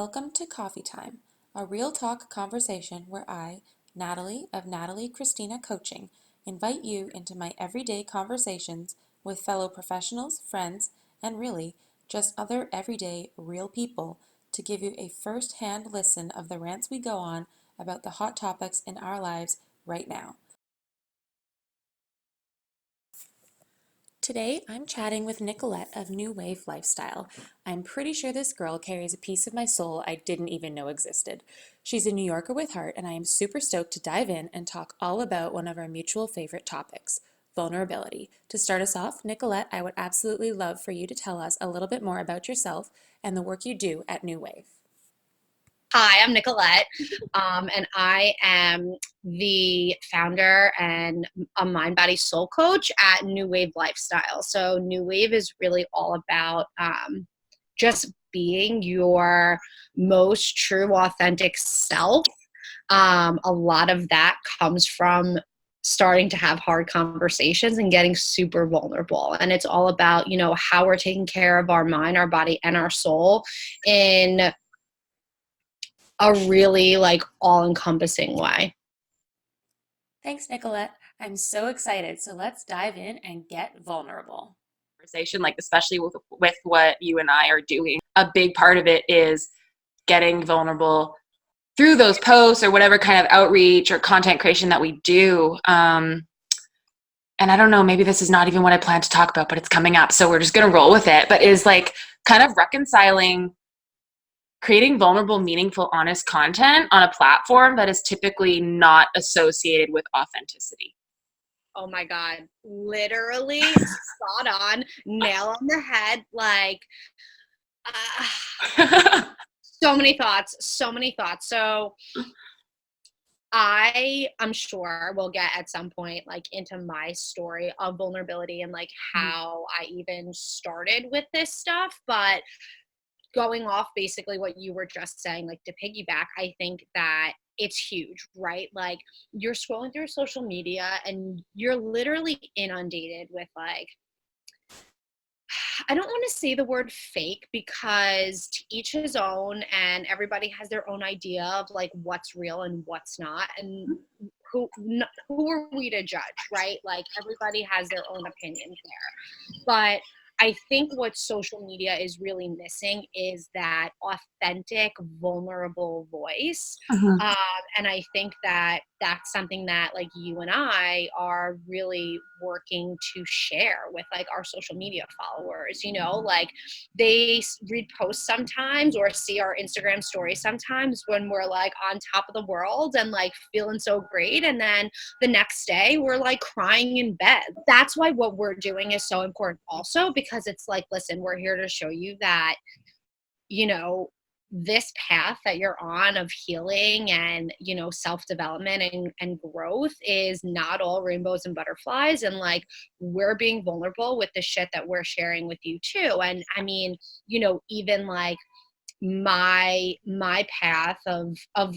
Welcome to Coffee Time, a real talk conversation where I, Natalie of Natalie Kristina Coaching, invite you into my everyday conversations with fellow professionals, friends, and really just other everyday real people to give you a first-hand listen of the rants we go on about the hot topics in our lives right now. Today, I'm chatting with Nicolette of New Wave Lifestyle. I'm pretty sure this girl carries a piece of my soul I didn't even know existed. She's a New Yorker with heart, and I am super stoked to dive in and talk all about one of our mutual favorite topics, vulnerability. To start us off, Nicolette, I would absolutely love for you to tell us a little bit more about yourself and the work you do at New Wave. Hi, I'm Nicolette, and I am the founder and a mind, body, soul coach at New Wave Lifestyle. So New Wave is really all about just being your most true, authentic self. A lot of that comes from starting to have hard conversations and getting super vulnerable. And it's all about, how we're taking care of our mind, our body, and our soul in a really all-encompassing way. Thanks, Nicolette. I'm so excited. So let's dive in and get vulnerable. Conversation, like especially with what you and I are doing, a big part of it is getting vulnerable through those posts or whatever kind of outreach or content creation that we do. And I don't know, maybe this is not even what I plan to talk about, but it's coming up, so we're just going to roll with it. But is like kind of reconciling creating vulnerable, meaningful, honest content on a platform that is typically not associated with authenticity. Oh my God, literally spot on, nail on the head. So many thoughts. So I'm sure we'll get at some point into my story of vulnerability and how I even started with this stuff. But going off basically what you were just saying, to piggyback, I think that it's huge, right? You're scrolling through social media and you're literally inundated with I don't want to say the word fake because to each his own, and everybody has their own idea of what's real and what's not. And who are we to judge, right? Everybody has their own opinions there. But I think what social media is really missing is that authentic, vulnerable voice. Mhm. And I think that that's something that you and I are really working to share with our social media followers. They read posts sometimes or see our Instagram stories sometimes when we're on top of the world and feeling so great. And then the next day we're crying in bed. That's why what we're doing is so important also, because it's listen, we're here to show you that, this path that you're on of healing and, self-development and growth is not all rainbows and butterflies. And we're being vulnerable with the shit that we're sharing with you too. And I mean, even my path of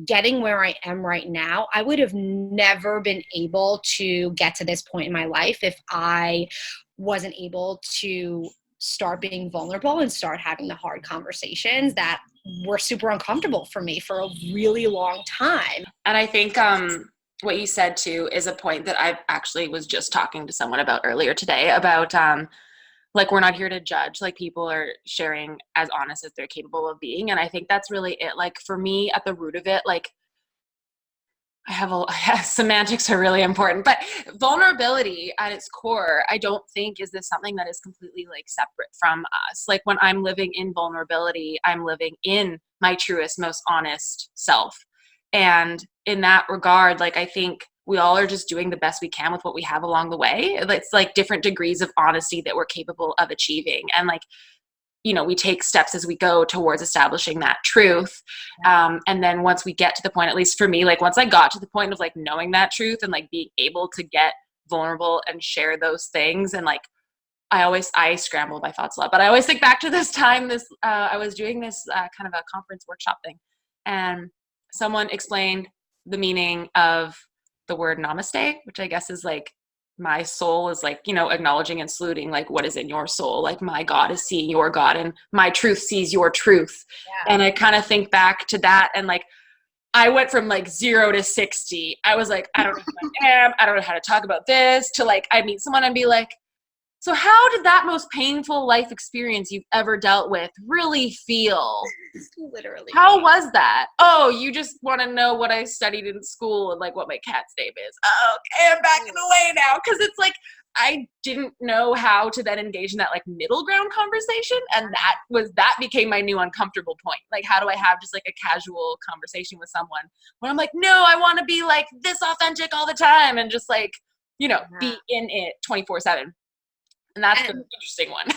getting where I am right now, I would have never been able to get to this point in my life if I wasn't able to start being vulnerable and start having the hard conversations that were super uncomfortable for me for a really long time. And I think what you said too is a point that I actually was just talking to someone about earlier today about we're not here to judge, people are sharing as honest as they're capable of being. And I think that's really it. For me, at the root of it, I have semantics are really important, but vulnerability at its core, I don't think is this something that is completely separate from us. When I'm living in vulnerability, I'm living in my truest, most honest self. And in that regard, I think we all are just doing the best we can with what we have along the way. It's different degrees of honesty that we're capable of achieving. And we take steps as we go towards establishing that truth. And then once we get to the point, at least for me, once I got to the point of knowing that truth and being able to get vulnerable and share those things. And I scramble my thoughts a lot, but I always think back to this time, I was doing this kind of a conference workshop thing, and someone explained the meaning of the word namaste, which I guess is my soul is like, acknowledging and saluting like what is in your soul. Like my God is seeing your God and my truth sees your truth. Yeah. And I kind of think back to that, and like I went from like 0 to 60. I was like, I don't know who I am. I don't know how to talk about this, to like, I meet someone and be like, so how did that most painful life experience you've ever dealt with really feel? Literally. How was that? Oh, you just want to know what I studied in school and like what my cat's name is. Oh, okay, I'm backing away now. Cause it's like, I didn't know how to then engage in that like middle ground conversation. And that became my new uncomfortable point. Like, how do I have just like a casual conversation with someone when I'm like, no, I want to be like this authentic all the time and just like, be in it 24/7. And that's the interesting one.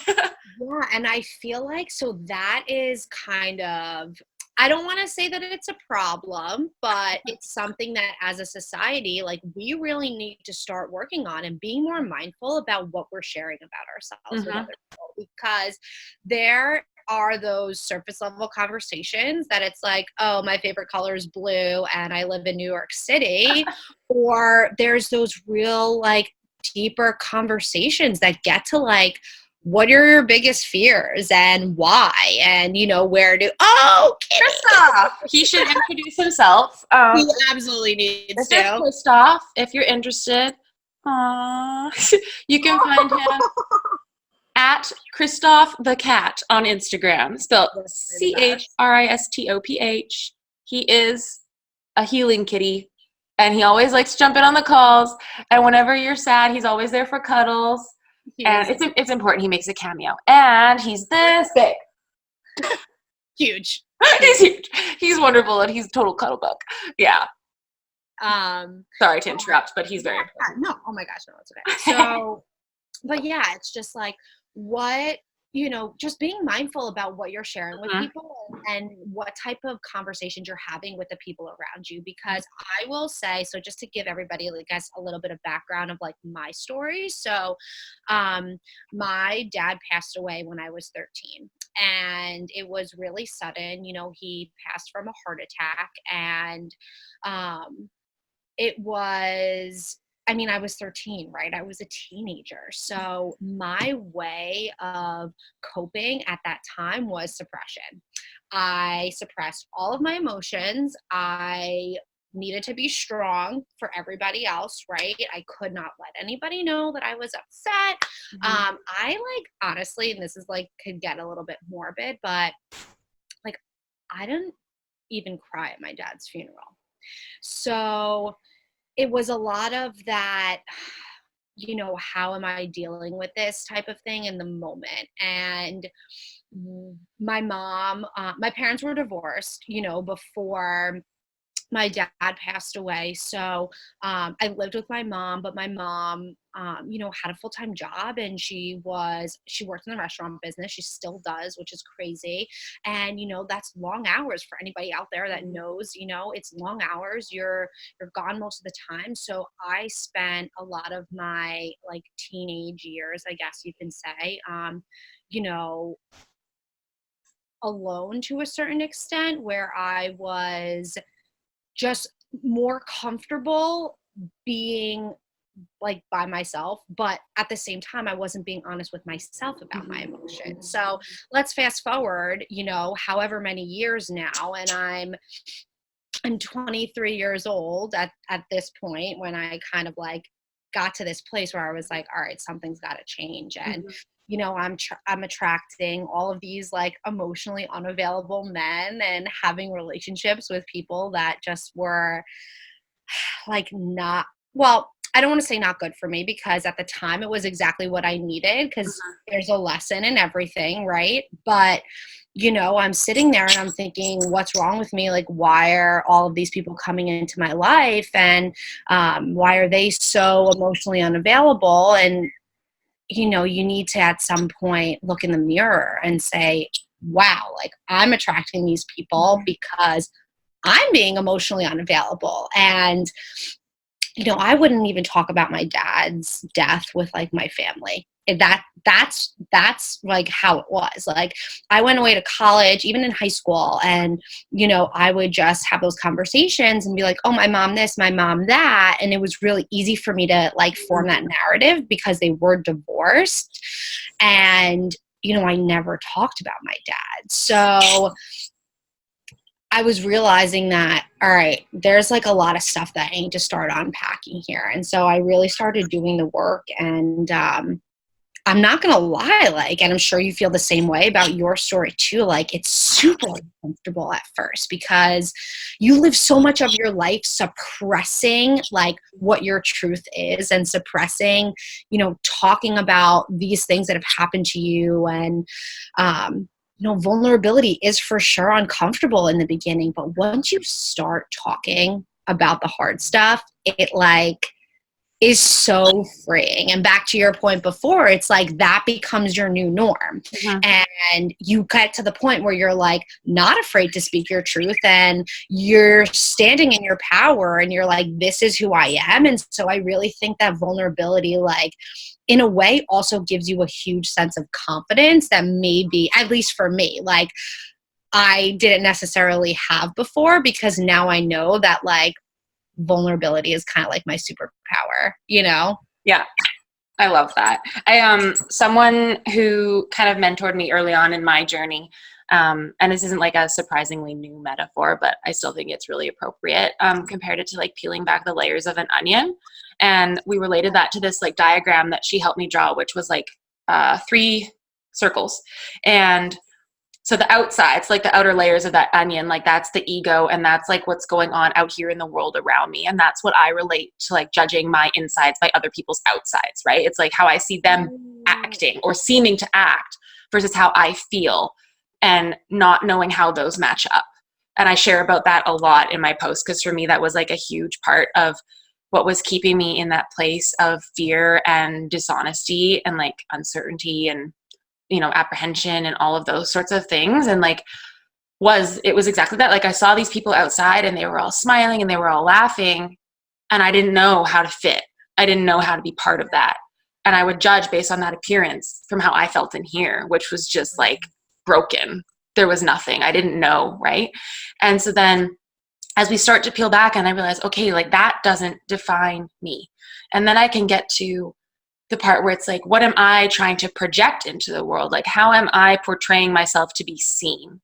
Yeah, and I feel like, so that is kind of, I don't want to say that it's a problem, but it's something that as a society, like we really need to start working on and being more mindful about what we're sharing about ourselves with other people, because there are those surface level conversations that it's like, oh, my favorite color is blue and I live in New York City, or there's those real like deeper conversations that get to like, what are your biggest fears and why, and where to Christoph, he should introduce himself. He absolutely needs this to. is Christoph, if you're interested. You can find him at Christoph the Cat on Instagram, spelled CHRISTOPH. He is a healing kitty, and he always likes to jump in on the calls, and whenever you're sad, he's always there for cuddles. And it's important he makes a cameo. And he's this big. Huge. He's huge. He's wonderful, and he's a total cuddle buck. Yeah. Sorry to interrupt, but he's very no, oh my gosh, no, it's okay. So, but yeah, it's just like what, just being mindful about what you're sharing with people and what type of conversations you're having with the people around you. Because I will say, so just to give everybody, I guess, a little bit of background of like my story. So my dad passed away when I was 13, and it was really sudden. He passed from a heart attack, and it was, I was 13, right? I was a teenager. So my way of coping at that time was suppression. I suppressed all of my emotions. I needed to be strong for everybody else, right? I could not let anybody know that I was upset. I like, honestly, and this is like, could get a little bit morbid, but like, I didn't even cry at my dad's funeral. So it was a lot of that, how am I dealing with this type of thing in the moment? And my mom, my parents were divorced, before my dad passed away. So I lived with my mom, but my mom, had a full-time job, and she worked in the restaurant business. She still does, which is crazy. And, that's long hours for anybody out there that knows, it's long hours. You're gone most of the time. So I spent a lot of my like teenage years, I guess you can say, alone to a certain extent, where I was just more comfortable being like by myself, but at the same time I wasn't being honest with myself about my emotions. So let's fast forward, however many years now, and I'm 23 years old at this point, when I kind of like got to this place where I was like, all right, something's got to change. And I'm attracting all of these like emotionally unavailable men and having relationships with people that just were like not, well, I don't want to say not good for me, because at the time it was exactly what I needed, because there's a lesson in everything, right? But I'm sitting there and I'm thinking, what's wrong with me? Like, why are all of these people coming into my life, and why are they so emotionally unavailable? And you need to at some point look in the mirror and say, wow, like I'm attracting these people because I'm being emotionally unavailable. And I wouldn't even talk about my dad's death with like my family. That's that's like how it was. Like I went away to college, even in high school, and I would just have those conversations and be like, oh, my mom this, my mom that. And it was really easy for me to like form that narrative because they were divorced. And, I never talked about my dad. So I was realizing that, all right, there's like a lot of stuff that I need to start unpacking here. And so I really started doing the work, and I'm not going to lie, like, and I'm sure you feel the same way about your story too. Like, it's super uncomfortable at first because you live so much of your life suppressing like what your truth is, and suppressing, talking about these things that have happened to you. And, vulnerability is for sure uncomfortable in the beginning, but once you start talking about the hard stuff, it like is so freeing. And back to your point before, it's like that becomes your new norm. And you get to the point where you're like not afraid to speak your truth, and you're standing in your power, and you're like, this is who I am. And so I really think that vulnerability, like, in a way also gives you a huge sense of confidence that maybe, at least for me, like I didn't necessarily have before, because now I know that like vulnerability is kind of like my superpower, Yeah. I love that. Someone who kind of mentored me early on in my journey, and this isn't like a surprisingly new metaphor, but I still think it's really appropriate, compared it to like peeling back the layers of an onion. And we related that to this like diagram that she helped me draw, which was like 3 circles. And so the outsides, like the outer layers of that onion, like that's the ego, and that's like what's going on out here in the world around me. And that's what I relate to, like judging my insides by other people's outsides, right? It's like how I see them acting or seeming to act versus how I feel, and not knowing how those match up. And I share about that a lot in my post, because for me, that was like a huge part of what was keeping me in that place of fear and dishonesty and like uncertainty and apprehension and all of those sorts of things. And like it was exactly that. Like I saw these people outside and they were all smiling and they were all laughing, and I didn't know how to fit. I didn't know how to be part of that. And I would judge based on that appearance from how I felt in here, which was just like broken. There was nothing. I didn't know, right? And so then as we start to peel back, and I realized, okay, like that doesn't define me. And then I can get to the part where it's like, what am I trying to project into the world? Like, how am I portraying myself to be seen?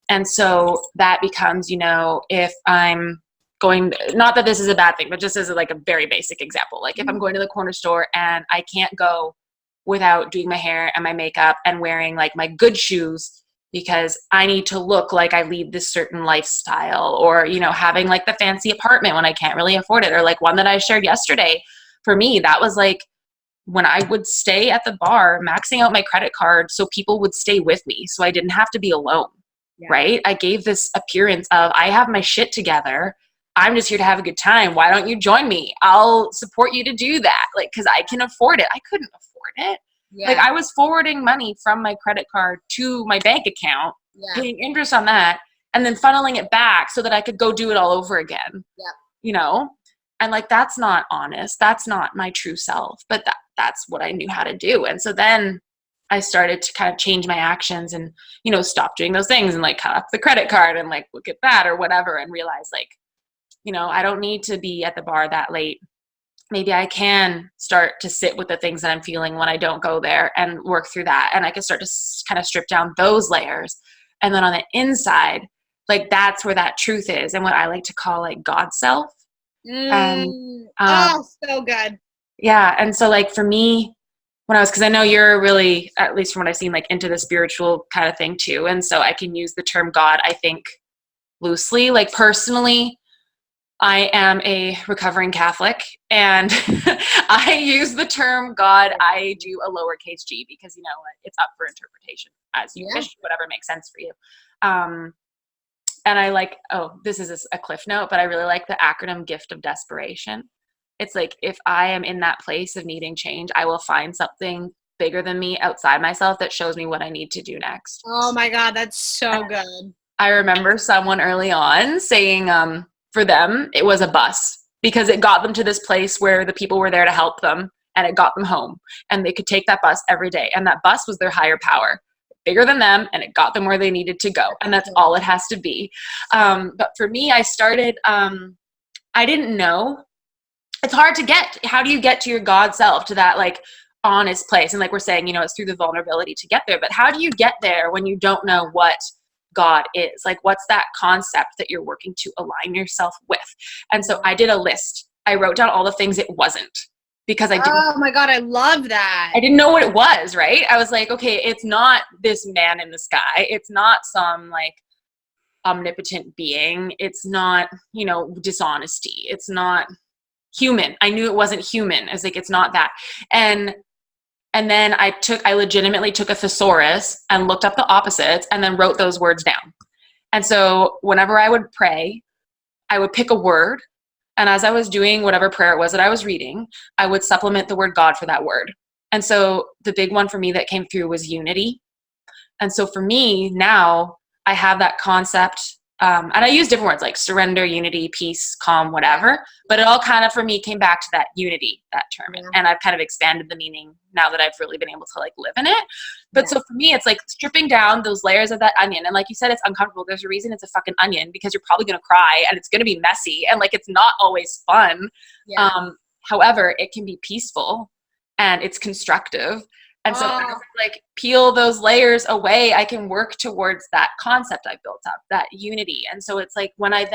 And so that becomes, if I'm going, not that this is a bad thing, but just as like a very basic example, like if I'm going to the corner store and I can't go without doing my hair and my makeup and wearing like my good shoes, because I need to look like I lead this certain lifestyle, or, having like the fancy apartment when I can't really afford it, or like one that I shared yesterday. For me, that was like, when I would stay at the bar, maxing out my credit card so people would stay with me, so I didn't have to be alone, right? I gave this appearance of, I have my shit together. I'm just here to have a good time. Why don't you join me? I'll support you to do that. Like, because I can afford it. I couldn't afford it. Like I was forwarding money from my credit card to my bank account, paying interest on that, and then funneling it back so that I could go do it all over again, And like, that's not honest. That's not my true self, but that's what I knew how to do. And so then I started to kind of change my actions and, stop doing those things and like cut up the credit card and like look at that or whatever, and realize like, I don't need to be at the bar that late. Maybe I can start to sit with the things that I'm feeling when I don't go there and work through that. And I can start to kind of strip down those layers. And then on the inside, like that's where that truth is, and what I like to call like God self. So good. Yeah. And so like for me, because I know you're really, at least from what I've seen, like into the spiritual kind of thing too. And so I can use the term God, I think, loosely. Like personally, I am a recovering Catholic, and I use the term God. I do a lowercase g because, it's up for interpretation as you wish, whatever makes sense for you. And I like, this is a cliff note, but I really like the acronym GIFT of desperation. It's like, if I am in that place of needing change, I will find something bigger than me outside myself that shows me what I need to do next. Oh my God, that's so good. I remember someone early on saying, for them, it was a bus, because it got them to this place where the people were there to help them. and it got them home, and they could take that bus every day. And that bus was their higher power, bigger than them, and it got them where they needed to go. And that's all it has to be. But for me, I started, I didn't know. It's hard to get. How do you get to your God self, to that like honest place? And like we're saying, you know, it's through the vulnerability to get there. But how do you get there when you don't know what God is? Like, what's that concept that you're working to align yourself with? And so I did a list. I wrote down all the things it wasn't, because I didn't. Oh my God, I love that. I didn't know what it was, right? I was like, okay, it's not this man in the sky. It's not some like omnipotent being. It's not, you know, dishonesty. It's not human. I knew it wasn't human. I was like, it's not that. And then I legitimately took a thesaurus and looked up the opposites and then wrote those words down. And so whenever I would pray, I would pick a word. And as I was doing whatever prayer it was that I was reading, I would supplement the word God for that word. And so the big one for me that came through was unity. And so for me now, I have that concept. And I use different words like surrender, unity, peace, calm, whatever. But it all kind of, for me, came back to that unity, that term. Yeah. And I've kind of expanded the meaning now that I've really been able to like live in it. But so for me, it's like stripping down those layers of that onion. And like you said, it's uncomfortable. There's a reason it's a fucking onion, because you're probably going to cry and it's going to be messy. And like, it's not always fun. Yeah. However, it can be peaceful and it's constructive. And so as I like peel those layers away, I can work towards that concept I built up, that unity. And so it's like when I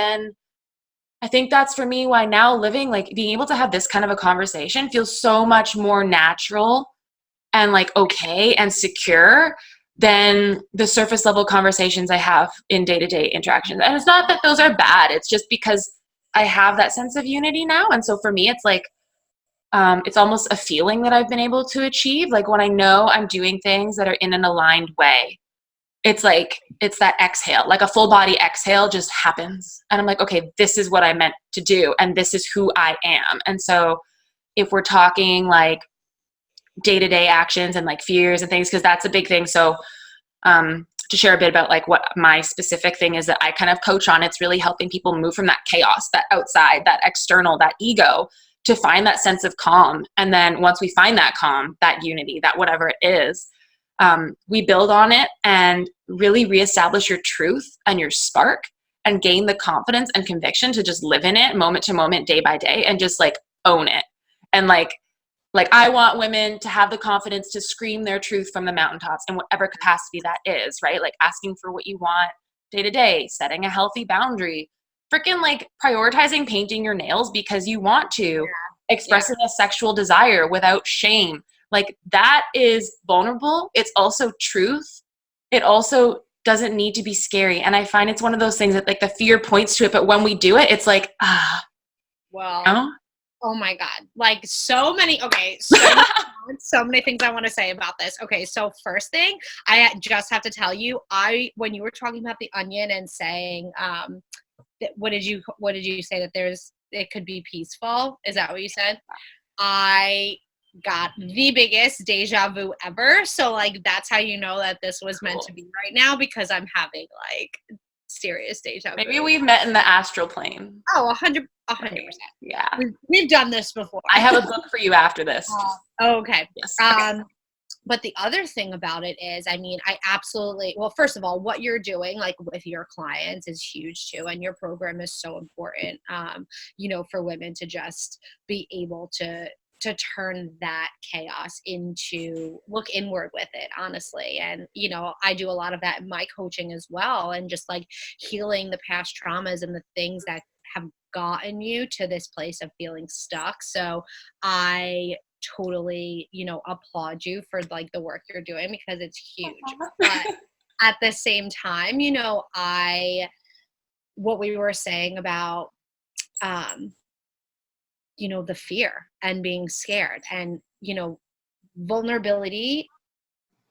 think that's for me why now living, like being able to have this kind of a conversation feels so much more natural and like okay and secure than the surface level conversations I have in day-to-day interactions. And it's not that those are bad. It's just because I have that sense of unity now. And so for me, it's like, it's almost a feeling that I've been able to achieve. Like when I know I'm doing things that are in an aligned way, it's like, it's that exhale, like a full body exhale just happens. And I'm like, okay, this is what I meant to do. And this is who I am. And so if we're talking like day-to-day actions and like fears and things, because that's a big thing. So to share a bit about like what my specific thing is that I kind of coach on, it's really helping people move from that chaos, that outside, that external, that ego, to find that sense of calm. And then once we find that calm, that unity, that whatever it is, we build on it and really reestablish your truth and your spark and gain the confidence and conviction to just live in it moment to moment, day by day, and just like own it. And like I want women to have the confidence to scream their truth from the mountaintops in whatever capacity that is, right? Like asking for what you want day to day, setting a healthy boundary, freaking like prioritizing painting your nails because you want to, expressing a sexual desire without shame. Like that is vulnerable. It's also truth. It also doesn't need to be scary. And I find it's one of those things that like the fear points to it, but when we do it, it's like, well, you know? Oh my God. Like so many things I want to say about this. Okay. So first thing, I just have to tell you, when you were talking about the onion and saying, what did you say that it could be peaceful? Is that what you said? I got the biggest deja vu ever. So like, that's how you know that this was meant to be right now, because I'm having like serious deja vu. Maybe we've met in the astral plane. Oh, 100%. Yeah. We've done this before. I have a book for you after this. Okay. Yes. But the other thing about it is, I mean, well, first of all, what you're doing like with your clients is huge too. And your program is so important, for women to just be able to turn that chaos into look inward with it, honestly. And, I do a lot of that in my coaching as well. And just like healing the past traumas and the things that have gotten you to this place of feeling stuck. So I totally, applaud you for like the work you're doing, because it's huge. But at the same time, what we were saying about, the fear and being scared and, vulnerability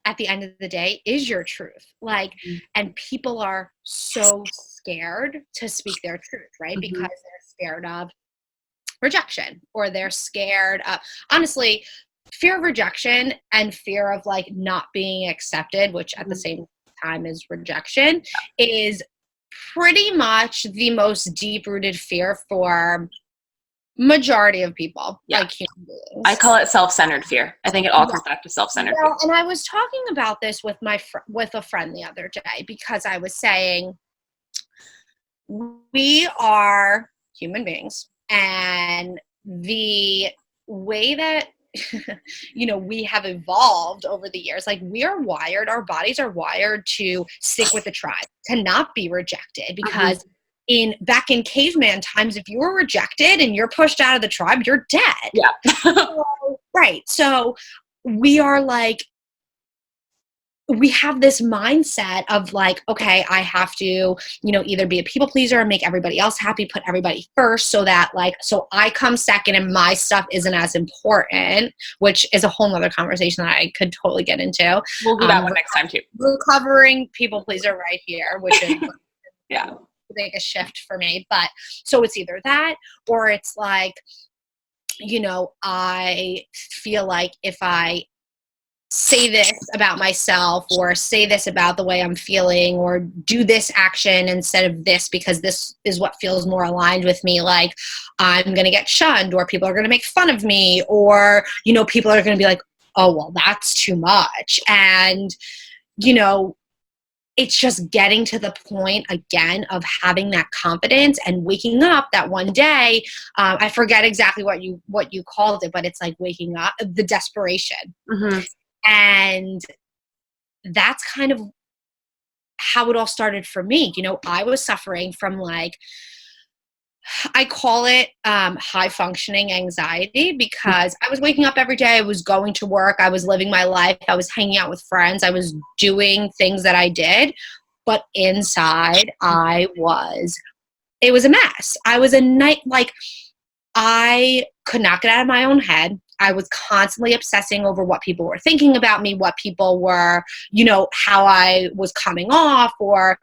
at the end of the day is your truth. Like, and people are so scared to speak their truth, right? Because they're scared of rejection, or they're scared of, honestly, fear of rejection and fear of like not being accepted, which at the same time is rejection, is pretty much the most deep-rooted fear for majority of people, Yeah. like human beings. I call it self-centered fear. I think it all comes back to self-centered fear. And I was talking about this with with a friend the other day, because I was saying we are human beings, and the way that we have evolved over the years, like we are wired, our bodies are wired to stick with the tribe, to not be rejected, because back in caveman times, if you were rejected and you're pushed out of the tribe, you're dead. Yeah. Right. So we are like, we have this mindset of like, okay, I have to, either be a people pleaser and make everybody else happy, put everybody first, so that so I come second and my stuff isn't as important, which is a whole nother conversation that I could totally get into. We'll do that one next time too. Recovering people pleaser right here, which is yeah, like a shift for me. But so it's either that, or it's like, I feel like if I say this about myself, or say this about the way I'm feeling, or do this action instead of this because this is what feels more aligned with me, like I'm going to get shunned, or people are going to make fun of me, or, people are going to be like, oh, well, that's too much. And, it's just getting to the point again of having that confidence and waking up that one day. I forget exactly what you called it, but it's like waking up, the desperation. And that's kind of how it all started for me. I was suffering from I call it high functioning anxiety, because I was waking up every day. I was going to work. I was living my life. I was hanging out with friends. I was doing things that I did. But inside, it was a mess. I was I could not get out of my own head. I was constantly obsessing over what people were thinking about me, what people were, how I was coming off, or,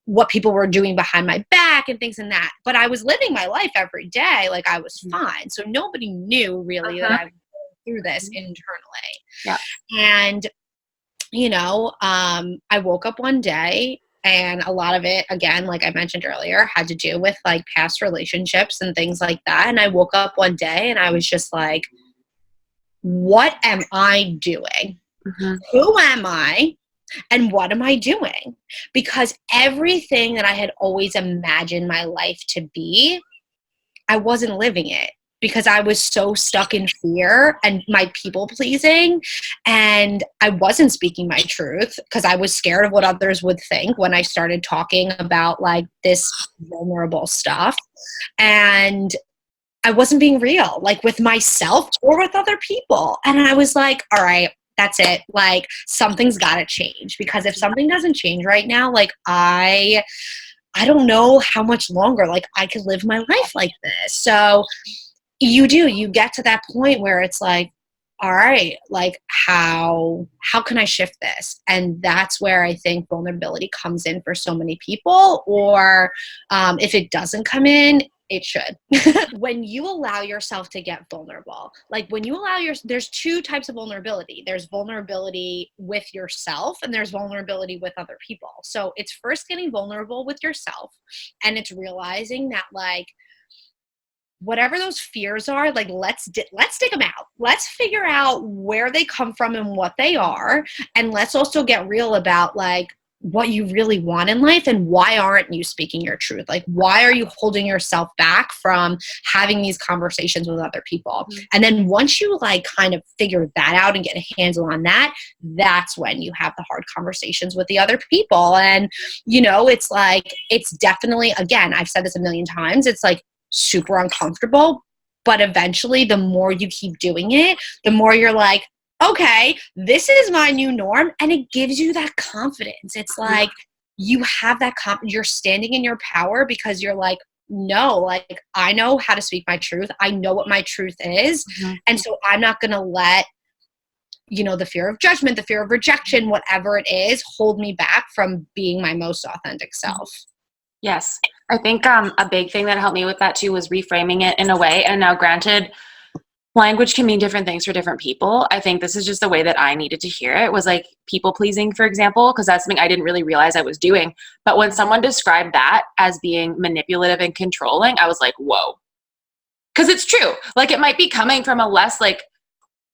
what people were doing behind my back and things and that. But I was living my life every day. Like I was fine. So nobody knew really that I was going through this internally. Yeah. And, I woke up one day, and a lot of it, again, like I mentioned earlier, had to do with like past relationships and things like that. And I woke up one day and I was just like, what am I doing? Who am I? And what am I doing? Because everything that I had always imagined my life to be, I wasn't living it, because I was so stuck in fear and my people pleasing, and I wasn't speaking my truth because I was scared of what others would think when I started talking about like this vulnerable stuff. And I wasn't being real, like with myself or with other people. And I was like, all right, that's it. Like something's got to change, because if something doesn't change right now, like I don't know how much longer like I could live my life like this. So you get to that point where it's like, all right, like how can I shift this? And that's where I think vulnerability comes in for so many people, or if it doesn't come in, it should. When you allow yourself to get vulnerable, like when you allow there's two types of vulnerability. There's vulnerability with yourself, and there's vulnerability with other people. So it's first getting vulnerable with yourself, and it's realizing that like whatever those fears are, like let's dig them out. Let's figure out where they come from and what they are, and let's also get real about like what you really want in life, and why aren't you speaking your truth? Like, why are you holding yourself back from having these conversations with other people? And then once you like kind of figure that out and get a handle on that, that's when you have the hard conversations with the other people. And, it's like, it's definitely, again, I've said this a million times, it's like super uncomfortable, but eventually the more you keep doing it, the more you're like, okay, this is my new norm. And it gives you that confidence. It's like you have that confidence. You're standing in your power because you're like, no, like I know how to speak my truth. I know what my truth is. And so I'm not going to let, the fear of judgment, the fear of rejection, whatever it is, hold me back from being my most authentic self. Yes. I think a big thing that helped me with that too was reframing it in a way. And now granted, language can mean different things for different people. I think this is just the way that I needed to hear it, was like people pleasing, for example, because that's something I didn't really realize I was doing. But when someone described that as being manipulative and controlling, I was like, whoa, Because it's true. Like, it might be coming from a less like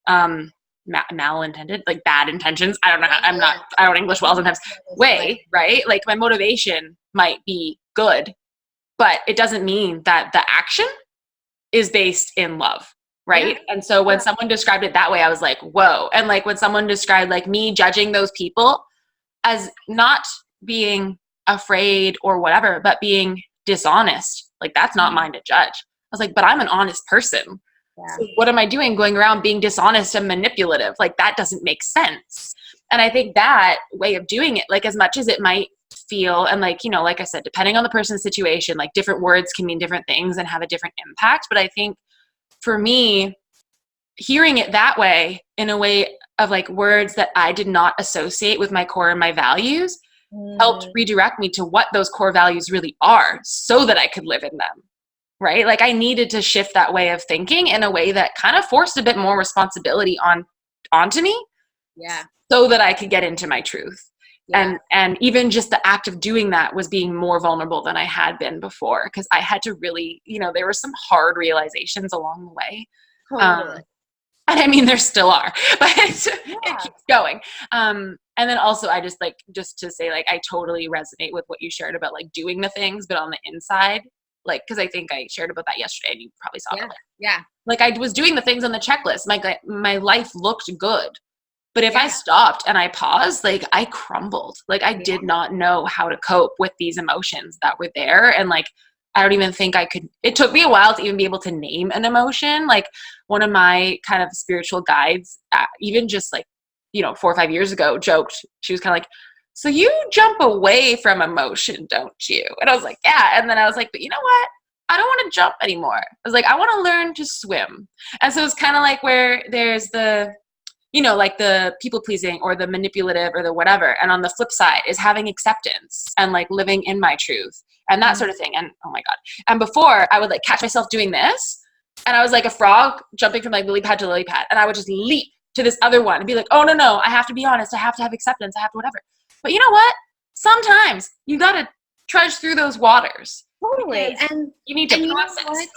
malintended, like bad intentions. I don't know. I don't English well sometimes. Way, right? Like, my motivation might be good, but it doesn't mean that the action is based in love. Right. Yeah. And so when someone described it that way, I was like, whoa. And like when someone described like me judging those people as not being afraid or whatever, but being dishonest, like that's not mine to judge. I was like, but I'm an honest person. Yeah. So what am I doing going around being dishonest and manipulative? Like that doesn't make sense. And I think that way of doing it, like as much as it might feel, and like, you know, like I said, depending on the person's situation, like different words can mean different things and have a different impact. But I think for me, hearing it that way, in a way of like words that I did not associate with my core and my values, helped redirect me to what those core values really are so that I could live in them, right? Like I needed to shift that way of thinking in a way that kind of forced a bit more responsibility onto me, so that I could get into my truth. And even just the act of doing that was being more vulnerable than I had been before, because I had to really, you know, there were some hard realizations along the way. Totally. And I mean, there still are, but it keeps going. And then also I just to say, like, I totally resonate with what you shared about like doing the things, but on the inside, like, cause I think I shared about that yesterday and you probably saw it. Yeah. Like I was doing the things on the checklist. My life looked good. But if I stopped and I paused, like I crumbled. Like I did not know how to cope with these emotions that were there. And like, I don't even think I could, it took me a while to even be able to name an emotion. Like one of my kind of spiritual guides, even just like, you know, 4 or 5 years ago joked, she was kind of like, so you jump away from emotion, don't you? And I was like, yeah. And then I was like, but you know what? I don't want to jump anymore. I was like, I want to learn to swim. And so it's kind of like where there's the, you know, like the people pleasing or the manipulative or the whatever. And on the flip side is having acceptance and like living in my truth and that sort of thing. And oh my God. And before I would like catch myself doing this and I was like a frog jumping from like lily pad to lily pad. And I would just leap to this other one and be like, oh no, I have to be honest. I have to have acceptance. I have to whatever. But you know what? Sometimes you got to trudge through those waters. Totally. And you need to process.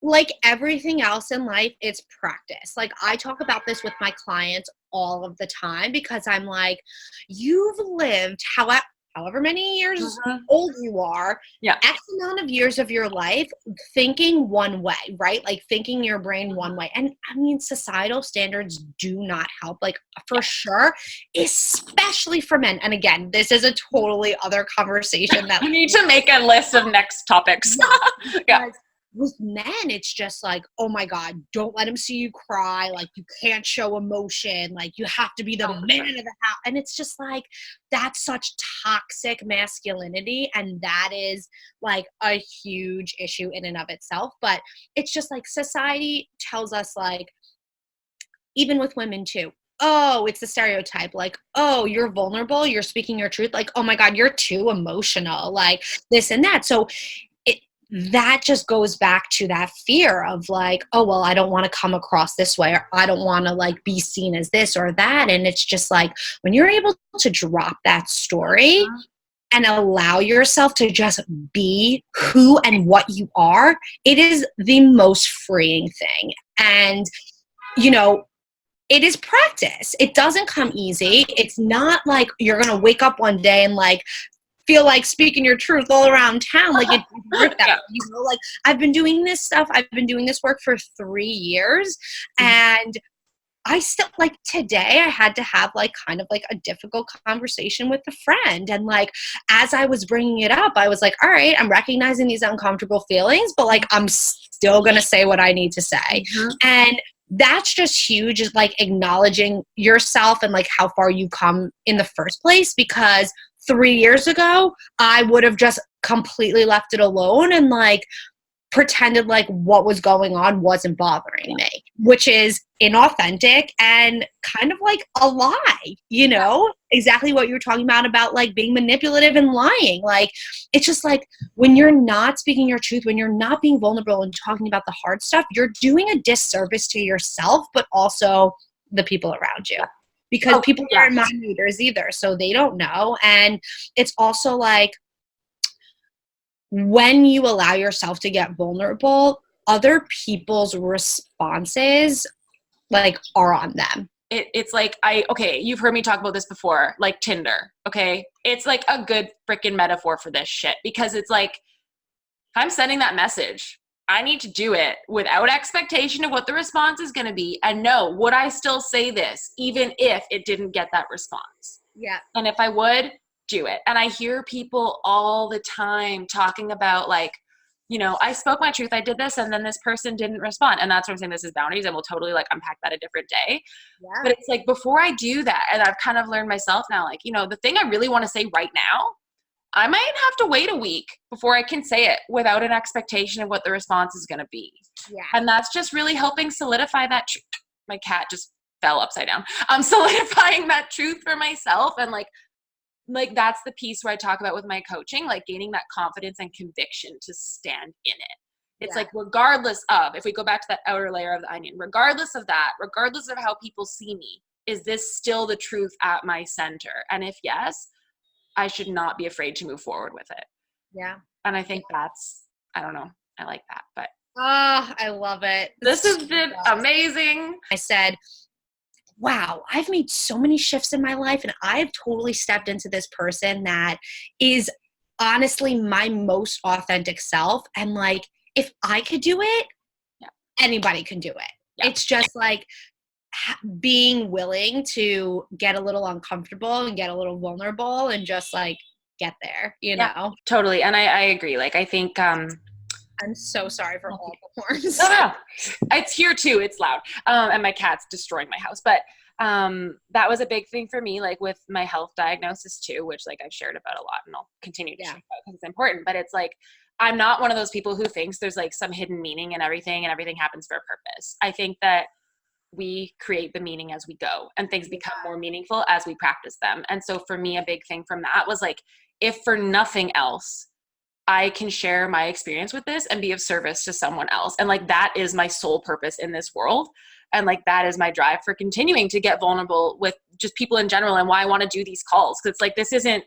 Like everything else in life, it's practice. Like I talk about this with my clients all of the time because I'm like, you've lived however many years old you are, X amount of years of your life thinking one way, right? Like thinking your brain one way. And I mean, societal standards do not help, like for sure, especially for men. And again, this is a totally other conversation that we need to make a list of next topics. With men, it's just like, oh my God, don't let him see you cry. Like you can't show emotion. Like you have to be the man of the house. And it's just like, that's such toxic masculinity. And that is like a huge issue in and of itself. But it's just like society tells us like, even with women too, oh, it's the stereotype. Like, oh, you're vulnerable. You're speaking your truth. Like, oh my God, you're too emotional. Like this and that. So that just goes back to that fear of like, oh, well, I don't want to come across this way, or I don't want to like be seen as this or that. And it's just like, when you're able to drop that story and allow yourself to just be who and what you are, it is the most freeing thing. And, you know, it is practice. It doesn't come easy. It's not like you're going to wake up one day and like feel like speaking your truth all around town. Like it doesn't work that way, you know, like I've been doing this stuff. I've been doing this work for 3 years. And I still like today I had to have like kind of like a difficult conversation with a friend. And like, as I was bringing it up, I was like, all right, I'm recognizing these uncomfortable feelings, but like, I'm still going to say what I need to say. And that's just huge, is like acknowledging yourself and like how far you come in the first place, because 3 years ago, I would have just completely left it alone and like pretended like what was going on wasn't bothering me, which is inauthentic and kind of like a lie, you know, exactly what you were talking about like being manipulative and lying. Like, it's just like when you're not speaking your truth, when you're not being vulnerable and talking about the hard stuff, you're doing a disservice to yourself, but also the people around you. Because people aren't mind readers either, so they don't know. And it's also like when you allow yourself to get vulnerable, other people's responses like are on them. It's like, okay, you've heard me talk about this before, like Tinder, okay? It's like a good freaking metaphor for this shit, because it's like, if I'm sending that message, I need to do it without expectation of what the response is going to be. And no, would I still say this even if it didn't get that response? Yeah. And if I would, do it. And I hear people all the time talking about like, you know, I spoke my truth, I did this, and then this person didn't respond. And that's what I'm saying, this is boundaries, and we'll totally like unpack that a different day. Yeah. But it's like, before I do that, and I've kind of learned myself now, like, you know, the thing I really want to say right now, I might have to wait a week before I can say it without an expectation of what the response is going to be. Yeah. And that's just really helping solidify that my cat just fell upside down. I'm solidifying that truth for myself. And like that's the piece where I talk about with my coaching, like gaining that confidence and conviction to stand in it. It's like, regardless of, if we go back to that outer layer of the onion, regardless of that, regardless of how people see me, is this still the truth at my center? And if yes, I should not be afraid to move forward with it. Yeah. And I think that's, I don't know, I like that. But I love it. This has been amazing. I said, wow, I've made so many shifts in my life, and I've totally stepped into this person that is honestly my most authentic self. And like, if I could do it, anybody can do it. Yeah. It's just like being willing to get a little uncomfortable and get a little vulnerable and just like get there, you know? Totally. And I agree. Like, I think, I'm so sorry for all the horns. No. It's here too. It's loud. And my cat's destroying my house. But that was a big thing for me, like with my health diagnosis too, which like I've shared about a lot and I'll continue to share about because it's important. But it's like, I'm not one of those people who thinks there's like some hidden meaning in everything and everything happens for a purpose. I think that we create the meaning as we go, and things become more meaningful as we practice them. And so for me, a big thing from that was like, if for nothing else, I can share my experience with this and be of service to someone else. And like, that is my sole purpose in this world. And like, that is my drive for continuing to get vulnerable with just people in general, and why I want to do these calls. Cause it's like, this isn't,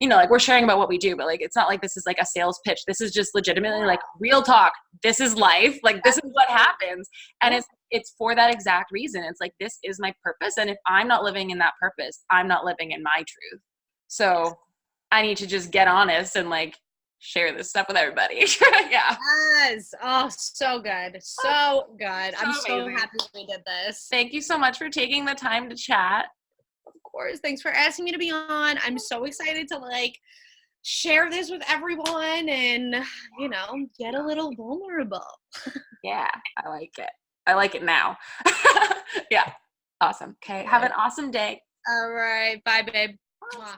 you know, like we're sharing about what we do, but like, it's not like this is like a sales pitch. This is just legitimately like real talk. This is life. Like, this is what happens. And it's for that exact reason. It's like, this is my purpose. And if I'm not living in that purpose, I'm not living in my truth. So I need to just get honest and like share this stuff with everybody. Yeah. Yes. Oh, so good. So good. I'm so happy we did this. Thank you so much for taking the time to chat. Of course. Thanks for asking me to be on. I'm so excited to like share this with everyone and, you know, get a little vulnerable. Yeah. I like it. I like it now. Yeah. Awesome. Okay. Have an awesome day. All right. Bye, babe. Mwah.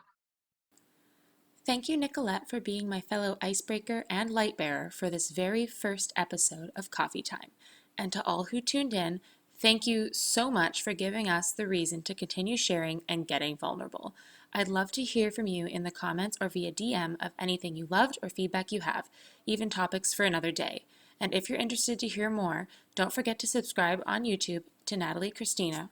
Thank you, Nicolette, for being my fellow icebreaker and light bearer for this very first episode of Coffee Time. And to all who tuned in, thank you so much for giving us the reason to continue sharing and getting vulnerable. I'd love to hear from you in the comments or via DM of anything you loved or feedback you have, even topics for another day. And if you're interested to hear more, don't forget to subscribe on YouTube to Natalie Kristina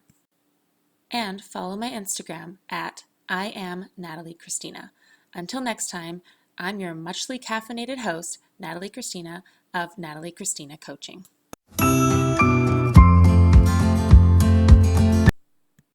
and follow my Instagram at I am Natalie Kristina. Until next time, I'm your muchly caffeinated host, Natalie Kristina of Natalie Kristina Coaching.